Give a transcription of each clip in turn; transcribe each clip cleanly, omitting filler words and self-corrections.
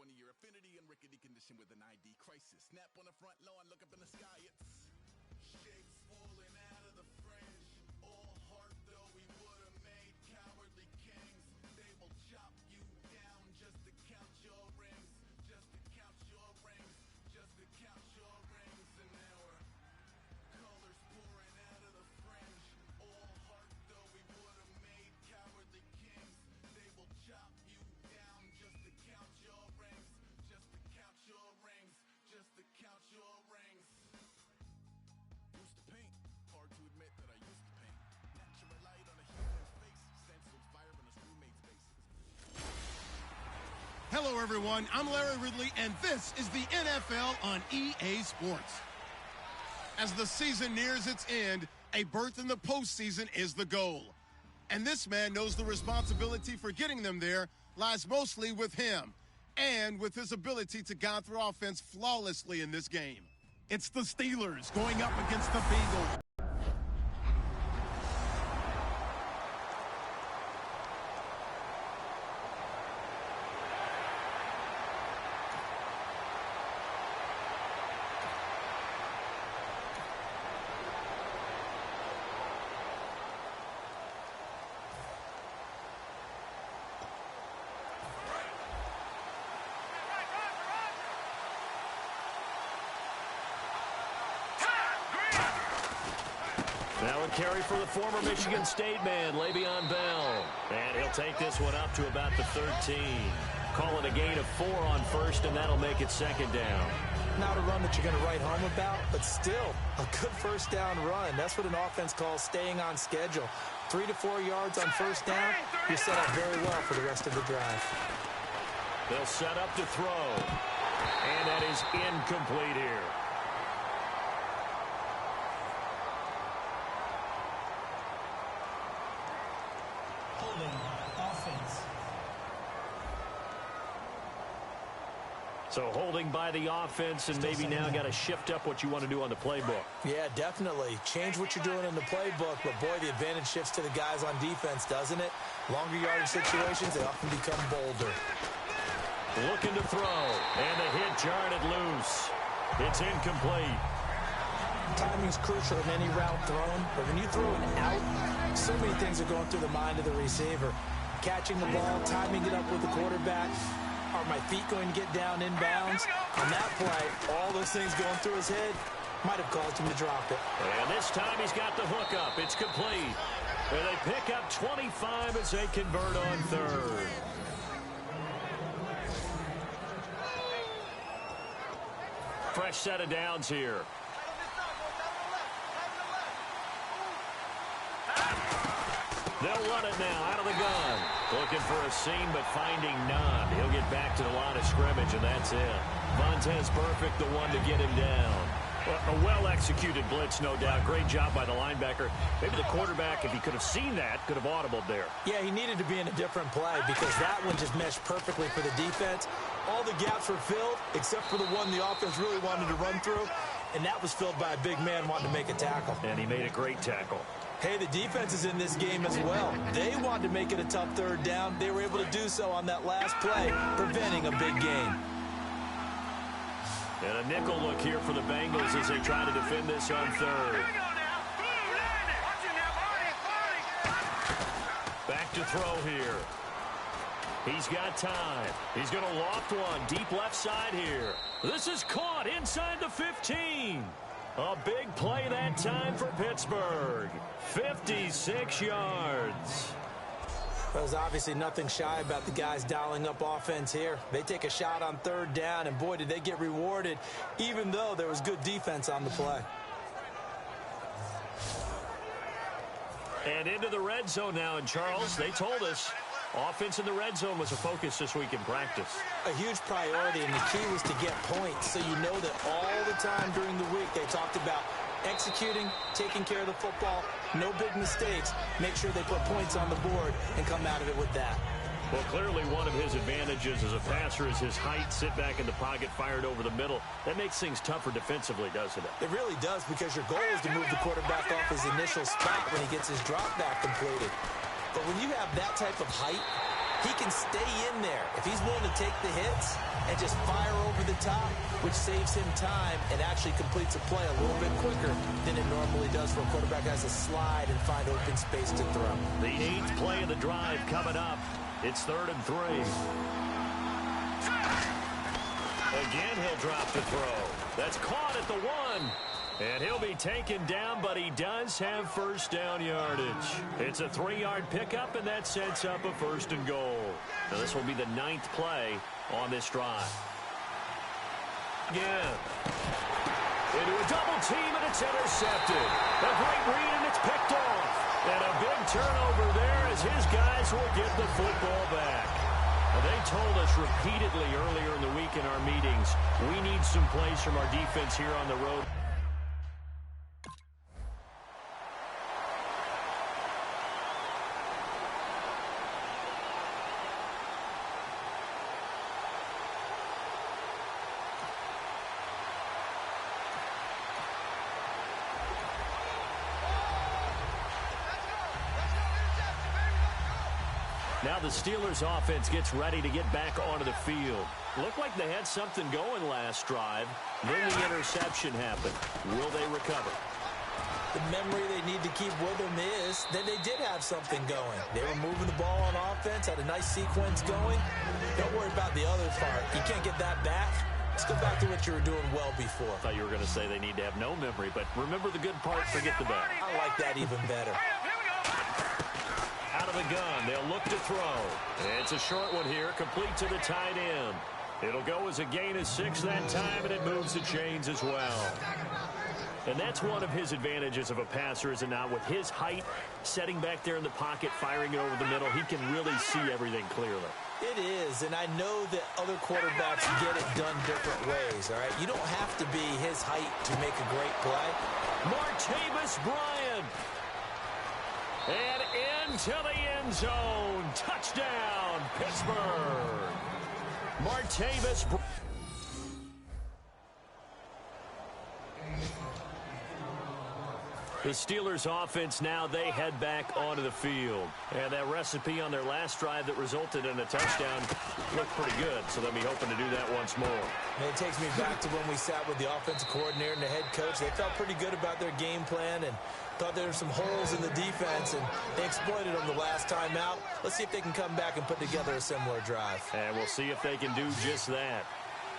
20 year affinity and rickety condition with an ID crisis. Snap on the front lawn, look up in the sky, it's shapes falling out of the fringe. All heart though we would have made cowardly kings. They will chop you down just to count your rings, just to count your rings, just to count your rings. And now we're colors pouring out of the fringe. All heart though we would have made cowardly kings. They will chop you down just to count your rings, just to count your rings, just to count your rings. Used to paint, hard to admit that I used to paint. Natural light on a human face, stenciled fire on his roommate's face. Hello, everyone. I'm Larry Ridley, and this is the NFL on EA Sports. As the season nears its end, a berth in the postseason is the goal. And this man knows the responsibility for getting them there lies mostly with him and with his ability to guide through offense flawlessly in this game. It's the Steelers going up against the Bengals. Now a carry for the former Michigan State man, Le'Veon Bell. And he'll take this one up to about the 13. Call it a gain of 4 on first, and that'll make it second down. Not a run that you're going to write home about, but still a good first down run. That's what an offense calls staying on schedule. 3 to 4 yards on first down, you're set up very well for the rest of the drive. They'll set up to throw. And that is incomplete here. So holding by the offense, and maybe now got to shift up what you want to do on the playbook. Yeah, definitely. Change what you're doing in the playbook, but boy, the advantage shifts to the guys on defense, doesn't it? Longer yardage situations, they often become bolder. Looking to throw, and the hit jarred it loose. It's incomplete. Timing's crucial in any route thrown, but when you throw an out, so many things are going through the mind of the receiver. Catching the ball, timing it up with the quarterback. Are my feet going to get down inbounds? On that play, all those things going through his head might have caused him to drop it. And this time he's got the hook up. It's complete. And they pick up 25 as they convert on third. Fresh set of downs here. They'll run it now out of the gun. Looking for a seam, but finding none. He'll get back to the line of scrimmage, and that's it. Vontaze Burfict, the one to get him down. A well-executed blitz, no doubt. Great job by the linebacker. Maybe the quarterback, if he could have seen that, could have audibled there. Yeah, he needed to be in a different play because that one just meshed perfectly for the defense. All the gaps were filled except for the one the offense really wanted to run through, and that was filled by a big man wanting to make a tackle. And he made a great tackle. Hey, the defense is in this game as well. They wanted to make it a tough third down. They were able to do so on that last play, preventing a big gain. And a nickel look here for the Bengals as they try to defend this on third. Back to throw here. He's got time. He's going to loft one deep left side here. This is caught inside the 15. A big play that time for Pittsburgh. 56 yards. There's obviously nothing shy about the guys dialing up offense here. They take a shot on third down, and boy, did they get rewarded, even though there was good defense on the play. And into the red zone now, and Charles, they told us offense in the red zone was a focus this week in practice. A huge priority, and the key was to get points, so you know that all the time during the week they talked about executing, taking care of the football, no big mistakes, make sure they put points on the board and come out of it with that. Well, clearly one of his advantages as a passer is his height, sit back in the pocket, fired over the middle. That makes things tougher defensively, doesn't it? It really does, because your goal is to move the quarterback off his initial spot when he gets his drop back completed. But when you have that type of height, he can stay in there. If he's willing to take the hits and just fire over the top, which saves him time and actually completes a play a little bit quicker than it normally does for a quarterback who has to slide and find open space to throw. The 8th play of the drive coming up. It's 3rd and 3. Again, he'll drop the throw. That's caught at the 1. And he'll be taken down, but he does have first down yardage. It's a 3-yard pickup, and that sets up a 1st and goal. Now, this will be the 9th play on this drive. Again. Into a double team, and it's intercepted. A great read, and it's picked off. And a big turnover there as his guys will get the football back. Now, they told us repeatedly earlier in the week in our meetings, we need some plays from our defense here on the road. Now the Steelers offense gets ready to get back onto the field. Looked like they had something going last drive. Then the interception happened. Will they recover? The memory they need to keep with them is that they did have something going. They were moving the ball on offense, had a nice sequence going. Don't worry about the other part. You can't get that back. Let's go back to what you were doing well before. I thought you were going to say they need to have no memory, but remember the good part, forget the bad. I like that even better. Out of the gun, they'll look to throw. It's a short one here, complete to the tight end. It'll go as a gain of 6 that time, and it moves the chains as well. And that's one of his advantages of a passer, is it not? With his height, setting back there in the pocket, firing it over the middle, he can really see everything clearly. It is, and I know that other quarterbacks get it done different ways, all right? You don't have to be his height to make a great play. Martavis Bryant. And into the end zone. Touchdown, Pittsburgh. Martavis Bryant. The Steelers offense now, they head back onto the field. And that recipe on their last drive that resulted in a touchdown looked pretty good, so they'll be hoping to do that once more. And it takes me back to when we sat with the offensive coordinator and the head coach. They felt pretty good about their game plan and thought there were some holes in the defense, and they exploited them the last time out. Let's see if they can come back and put together a similar drive. And we'll see if they can do just that.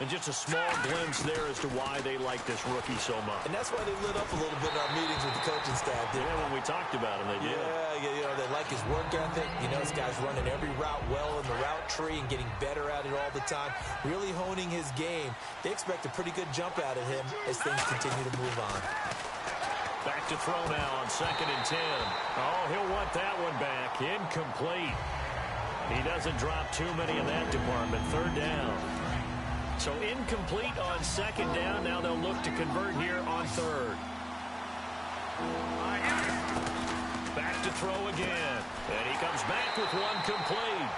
And just a small glimpse there as to why they like this rookie so much. And that's why they lit up a little bit in our meetings with the coaching staff. Yeah, when we talked about him, they did. Yeah, you know, they like his work ethic. You know, this guy's running every route well in the route tree and getting better at it all the time, really honing his game. They expect a pretty good jump out of him as things continue to move on. Back to throw now on 2nd and 10. Oh, he'll want that one back. Incomplete. He doesn't drop too many in that department. 3rd down. So incomplete on 2nd down. Now they'll look to convert here on 3rd. Back to throw again. And he comes back with one complete.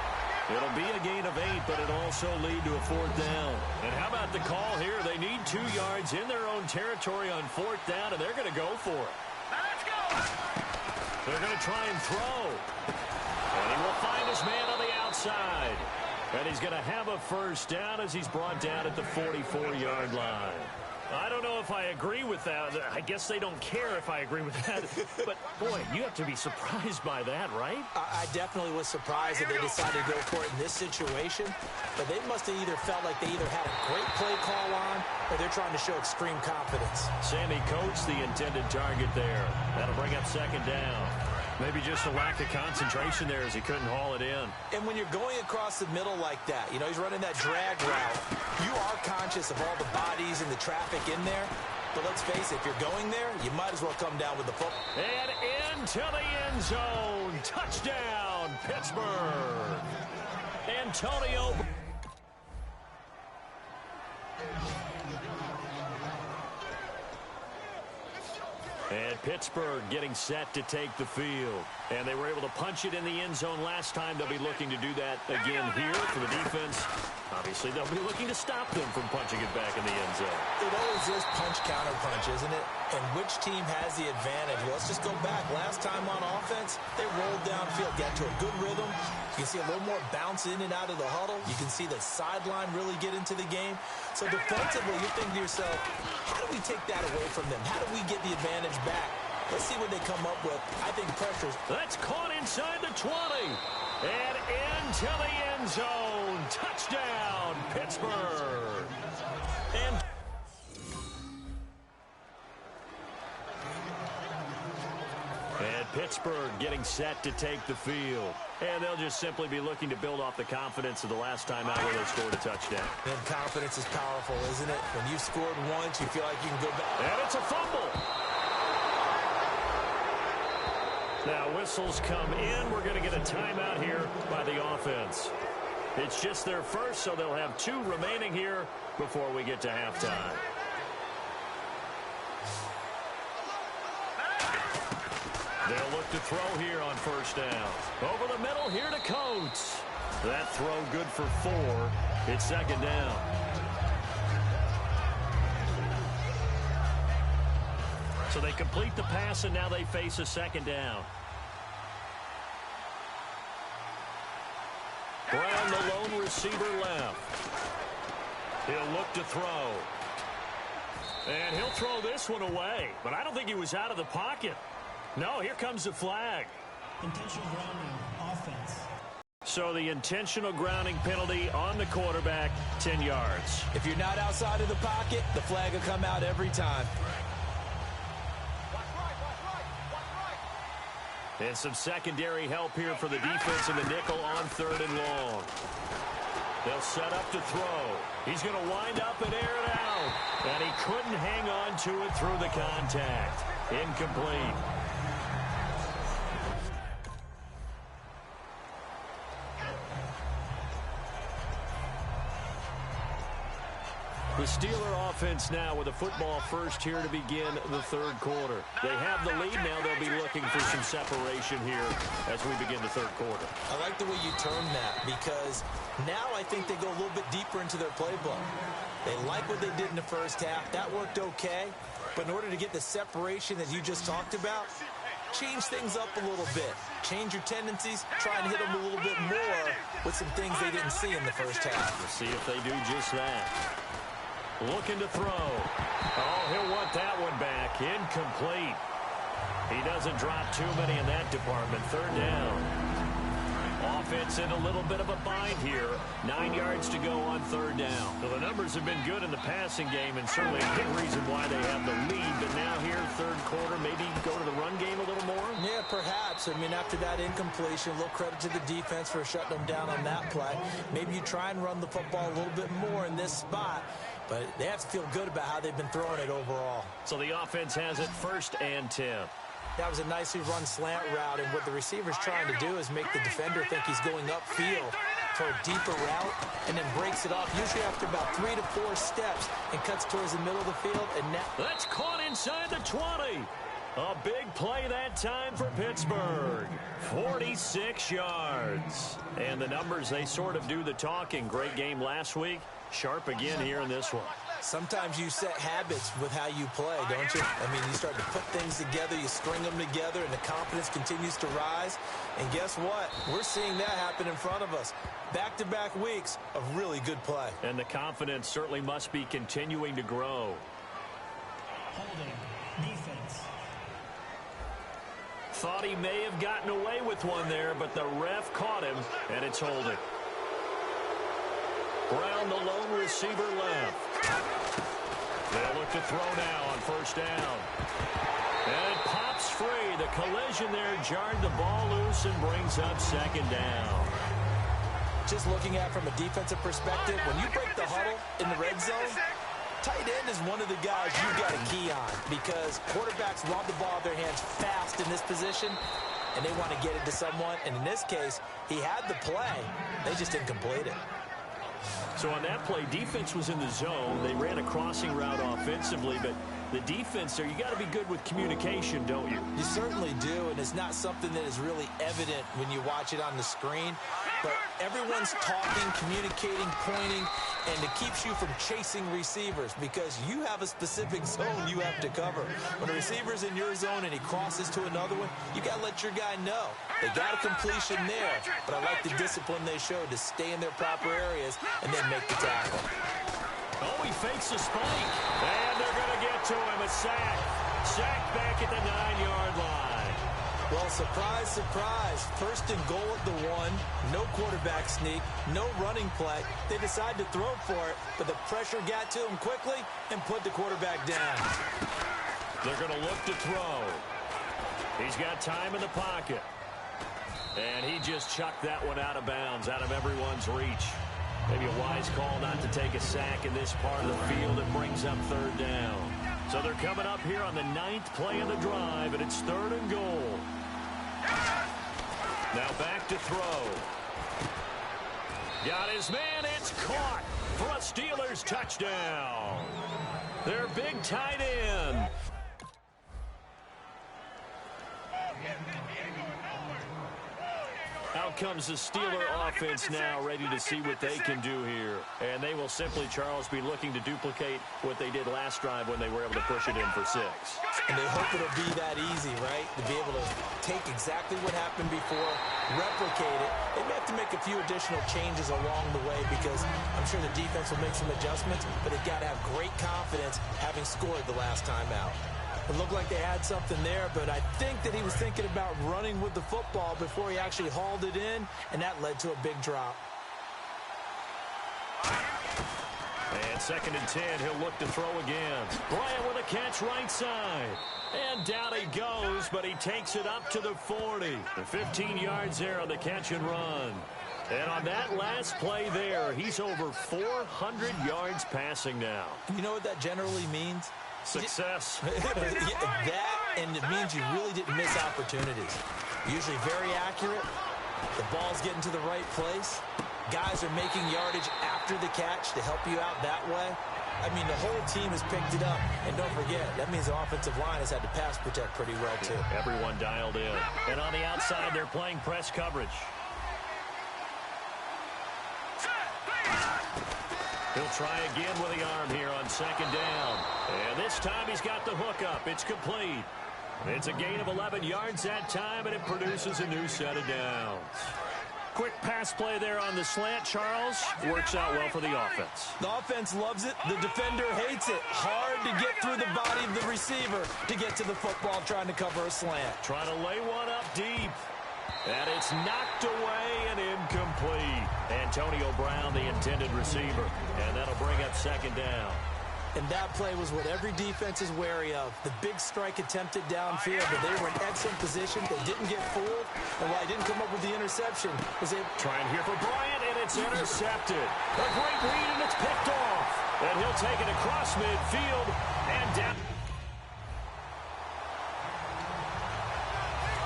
It'll be a gain of 8, but it'll also lead to a 4th down. And how about the call here? They need 2 yards in their own territory on 4th down, and they're going to go for it. Let's go! They're going to try and throw. And he will find his man on the outside. And he's going to have a 1st down as he's brought down at the 44-yard line. I don't know if I agree with that. I guess they don't care if I agree with that. But, boy, you have to be surprised by that, right? I definitely was surprised that they decided to go for it in this situation. But they must have either felt like they either had a great play call on or they're trying to show extreme confidence. Sammy Coates, the intended target there. That'll bring up 2nd down. Maybe just a lack of concentration there as he couldn't haul it in. And when you're going across the middle like that, you know, he's running that drag route, you are conscious of all the bodies and the traffic in there. But let's face it, if you're going there, you might as well come down with the football. And into the end zone. Touchdown, Pittsburgh. Antonio. And Pittsburgh getting set to take the field. And they were able to punch it in the end zone last time. They'll be looking to do that again here for the defense. Obviously, they'll be looking to stop them from punching it back in the end zone. It always this punch-counter-punch, isn't it? And which team has the advantage? Well, let's just go back. Last time on offense, they rolled downfield, got to a good rhythm. You can see a little more bounce in and out of the huddle. You can see the sideline really get into the game. So defensively, you're thinking to yourself, how do we take that away from them? How do we get the advantage back? Let's see what they come up with. I think pressure's... That's caught inside the 20. And into the end zone. Touchdown, Pittsburgh. And Pittsburgh getting set to take the field. And they'll just simply be looking to build off the confidence of the last time out where they scored a touchdown. And confidence is powerful, isn't it? When you've scored once, you feel like you can go back. And it's a fumble. Now whistles come in. We're going to get a timeout here by the offense. It's just their first, so they'll have 2 remaining here before we get to halftime. They'll look to throw here on first down. Over the middle here to Coates. That throw good for 4. It's second down. So they complete the pass, and now they face a second down. Brown, the lone receiver, left. He'll look to throw. And he'll throw this one away. But I don't think he was out of the pocket. No, here comes the flag. Intentional grounding, offense. So the intentional grounding penalty on the quarterback, 10 yards. If you're not outside of the pocket, the flag will come out every time. And some secondary help here for the defense in the nickel on 3rd and long. They'll set up to throw. He's going to wind up and air it out. And he couldn't hang on to it through the contact. Incomplete. The Steeler offense now with a football first here to begin the 3rd quarter. They have the lead now. They'll be looking for some separation here as we begin the 3rd quarter. I like the way you term that because now I think they go a little bit deeper into their playbook. They like what they did in the first half. That worked okay. But in order to get the separation that you just talked about, change things up a little bit. Change your tendencies. Try and hit them a little bit more with some things they didn't see in the first half. We'll see if they do just that. Looking to throw. Oh, he'll want that one back. Incomplete. He doesn't drop too many in that department. 3rd down. Offense in a little bit of a bind here. 9 yards to go on 3rd down. So the numbers have been good in the passing game, and certainly a big reason why they have the lead. But now here, 3rd quarter, maybe go to the run game a little more? Yeah, perhaps. I mean, after that incompletion, a little credit to the defense for shutting them down on that play. Maybe you try and run the football a little bit more in this spot. But they have to feel good about how they've been throwing it overall. So the offense has it 1st and 10. That was a nicely run slant route, and what the receiver's trying to do is make the defender think he's going upfield for a deeper route, and then breaks it off, usually after about 3 to 4 steps, and cuts towards the middle of the field. And now that's caught inside the 20. A big play that time for Pittsburgh. 46 yards. And the numbers, they sort of do the talking. Great game last week. Sharp again here in this one. Sometimes you set habits with how you play, don't you? I mean, you start to put things together, you string them together, and the confidence continues to rise. And guess what? We're seeing that happen in front of us. Back-to-back weeks of really good play. And the confidence certainly must be continuing to grow. Holding. Defense. Thought he may have gotten away with one there, but the ref caught him, and it's holding. Brown, the lone receiver, left. They'll look to throw now on 1st down. And it pops free. The collision there jarred the ball loose and brings up 2nd down. Just looking at it from a defensive perspective, when you break the huddle in the red zone, tight end is one of the guys you've got to key on because quarterbacks want the ball in their hands fast in this position, and they want to get it to someone. And in this case, he had the play. They just didn't complete it. So on that play, defense was in the zone. They ran a crossing route offensively, but the defense there, you got to be good with communication, don't you? You certainly do, and it's not something that is really evident when you watch it on the screen. But everyone's talking, communicating, pointing, and it keeps you from chasing receivers because you have a specific zone you have to cover. When a receiver's in your zone and he crosses to another one, you got to let your guy know. They got a completion there, but I like the discipline they showed to stay in their proper areas and then make the tackle. Oh, he fakes a spike, and they're going to get to him. A sack. Sack back at the 9-yard line. Well, surprise, surprise. First and goal at the 1. No quarterback sneak. No running play. They decide to throw for it, but the pressure got to him quickly and put the quarterback down. They're going to look to throw. He's got time in the pocket. And he just chucked that one out of bounds, out of everyone's reach. Maybe a wise call not to take a sack in this part of the field. It brings up 3rd down. So they're coming up here on the 9th play of the drive, and it's 3rd and goal. Now back to throw. Got his man. It's caught for a Steelers touchdown. Their big tight end. Out comes the Steeler offense now, ready to see what they can do here. And they will simply, Charles, be looking to duplicate what they did last drive when they were able to push it in for 6. And they hope it'll be that easy, right? To be able to take exactly what happened before, replicate it. They may have to make a few additional changes along the way because I'm sure the defense will make some adjustments, but they've got to have great confidence having scored the last time out. It looked like they had something there, but I think that he was thinking about running with the football before he actually hauled it in, and that led to a big drop. And 2nd and 10, he'll look to throw again. Bryant with a catch right side. And down he goes, but he takes it up to the 40. 15 yards there on the catch and run. And on that last play there, he's over 400 yards passing now. You know what that generally means? Success. That, and it means you really didn't miss opportunities. Usually very accurate. The ball's getting to the right place. Guys are making yardage after the catch to help you out that way. I mean, the whole team has picked it up. And don't forget, that means the offensive line has had to pass protect pretty well, too. Everyone dialed in. And on the outside, they're playing press coverage. He'll try again with the arm here on 2nd down. And this time he's got the hookup. It's complete. It's a gain of 11 yards that time, and it produces a new set of downs. Quick pass play there on the slant, Charles. Works out well for the offense. The offense loves it. The defender hates it. Hard to get through the body of the receiver to get to the football trying to cover a slant. Trying to lay one up deep. And it's knocked away and incomplete. Antonio Brown, the intended receiver. And that'll bring up 2nd down. And that play was what every defense is wary of. The big strike attempted downfield, but they were in excellent position. They didn't get fooled. And while he didn't come up with the interception, was able... Trying here for Bryant, and it's intercepted. A great read, and it's picked off. And he'll take it across midfield and down.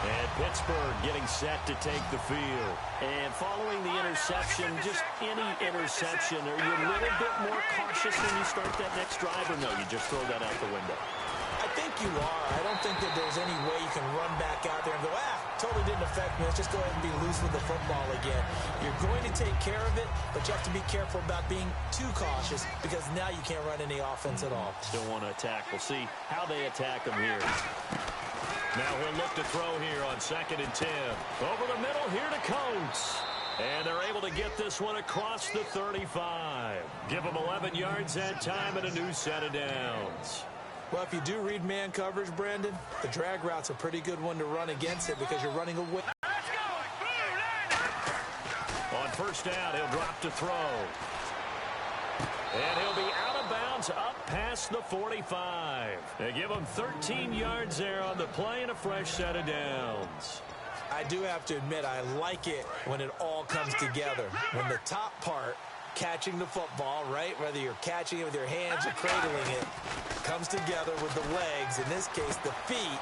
And Pittsburgh getting set to take the field. And following the interception, just any interception, are you a little bit more cautious when you start that next drive, or no, you just throw that out the window? I think you are. I don't think that there's any way you can run back out there and go, totally didn't affect me. Let's just go ahead and be loose with the football again. You're going to take care of it, but you have to be careful about being too cautious because now you can't run any offense at all. Still want to attack. We'll see how they attack them here. Now he'll look to throw here on 2nd and 10. Over the middle here to Coates. And they're able to get this one across the 35. Give them 11 yards that time and a new set of downs. Well, if you do read man coverage, Brandon, the drag route's a pretty good one to run against it because you're running away. On 1st down, he'll drop to throw. And he'll be out of bounds up past the 45. They give him 13 yards there on the play and a fresh set of downs. I do have to admit, I like it when it all comes together. When the top part, catching the football, right, whether you're catching it with your hands or cradling it, comes together with the legs, in this case the feet,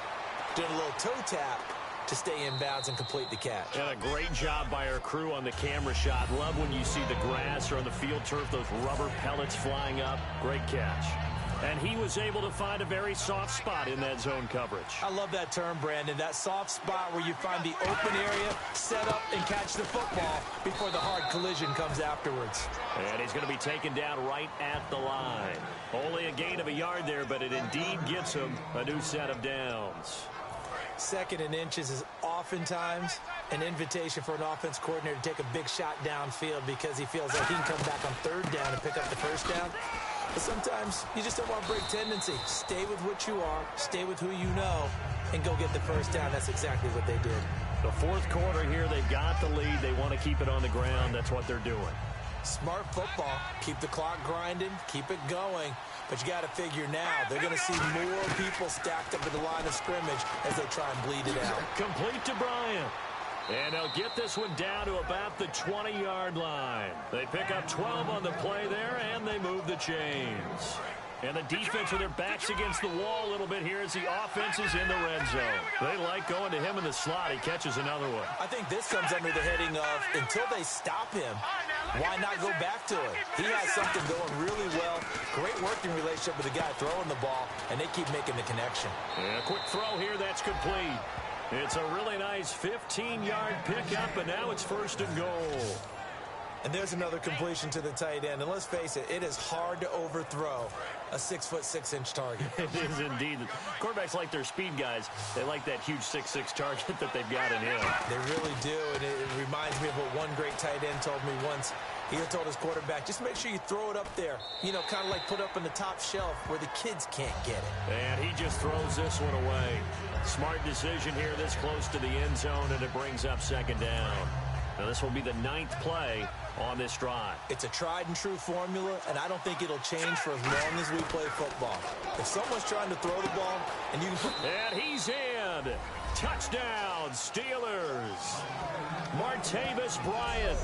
doing a little toe tap to stay in bounds and complete the catch. And a great job by our crew on the camera shot. Love when you see the grass or on the field turf, those rubber pellets flying up. Great catch. And he was able to find a very soft spot in that zone coverage. I love that term, Brandon. That soft spot where you find the open area, set up, and catch the football before the hard collision comes afterwards. And he's going to be taken down right at the line. Only a gain of a yard there, but it indeed gets him a new set of downs. 2nd and inches is oftentimes an invitation for an offense coordinator to take a big shot downfield because he feels like he can come back on 3rd down and pick up the 1st down. But sometimes you just don't want to break tendency. Stay with what you are, stay with who you know, and go get the 1st down. That's exactly what they did. The 4th quarter here, they've got the lead. They want to keep it on the ground. That's what they're doing. Smart football. Keep the clock grinding, keep it going. But you got to figure now, they're going to see more people stacked up at the line of scrimmage as they try and bleed it out. Complete to Bryant. And they'll get this one down to about the 20-yard line. They pick up 12 on the play there, and they move the chains. And the defense with their backs against the wall a little bit here as the offense is in the red zone. They like going to him in the slot. He catches another one. I think this comes under the heading of until they stop him, why not go back to it? He has something going really well. Great working relationship with the guy throwing the ball, and they keep making the connection. And a quick throw here, that's complete. It's a really nice 15-yard pickup, and now it's 1st and goal. And there's another completion to the tight end. And let's face it, it is hard to overthrow a 6'6" target. It is indeed. Quarterbacks like their speed guys. They like that huge 6'6" target that they've got in him. They really do, and it reminds me of what one great tight end told me once. He told his quarterback, just make sure you throw it up there. You know, kind of like put up on the top shelf where the kids can't get it. And he just throws this one away. Smart decision here this close to the end zone, and it brings up 2nd down. Now this will be the 9th play on this drive. It's a tried and true formula, and I don't think it'll change for as long as we play football. If someone's trying to throw the ball, and you can... And he's in. Touchdown, Steelers. Martavis Bryant.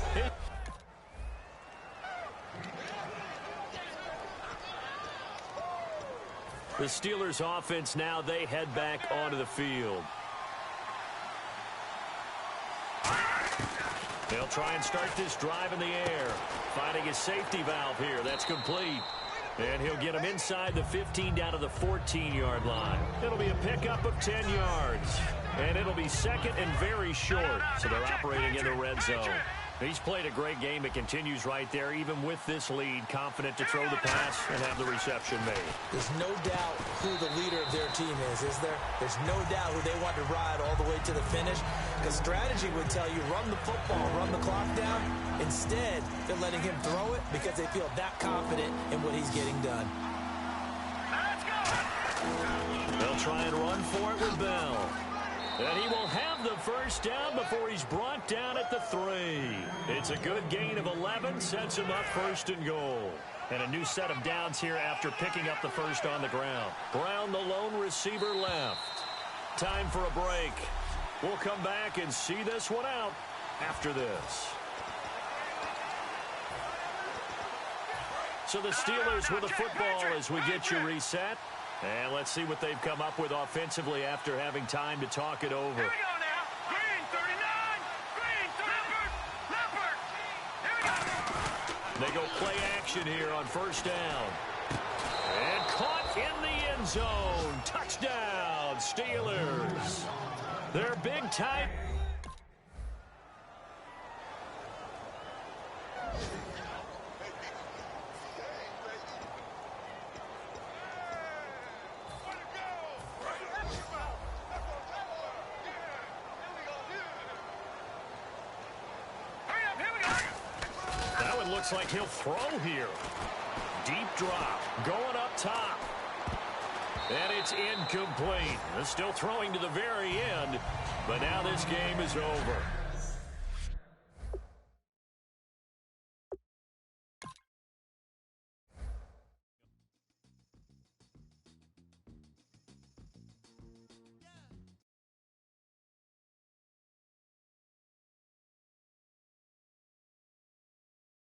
The Steelers offense now, they head back onto the field. They'll try and start this drive in the air. Finding his safety valve here. That's complete. And he'll get him inside the 15 down to the 14-yard line. It'll be a pickup of 10 yards. And it'll be 2nd and very short. So they're operating in the red zone. He's played a great game. It continues right there, even with this lead, confident to throw the pass and have the reception made. There's no doubt who the leader of their team is there? There's no doubt who they want to ride all the way to the finish. Because strategy would tell you, run the football, run the clock down. Instead, they're letting him throw it because they feel that confident in what he's getting done. They'll try and run for it with Bell. And he will have the 1st down before he's brought down at the 3. It's a good gain of 11, sets him up 1st and goal. And a new set of downs here after picking up the 1st on the ground. Brown, the lone receiver, left. Time for a break. We'll come back and see this one out after this. So the Steelers with the football as we get you reset. And let's see what they've come up with offensively after having time to talk it over. Here we go now. Green, 39. Green, Leopard. Here we go. They go play action here on 1st down. And caught in the end zone. Touchdown, Steelers. They're big time. Looks like he'll throw here. Deep drop. Going up top. And it's incomplete. They're still throwing to the very end. But now this game is over.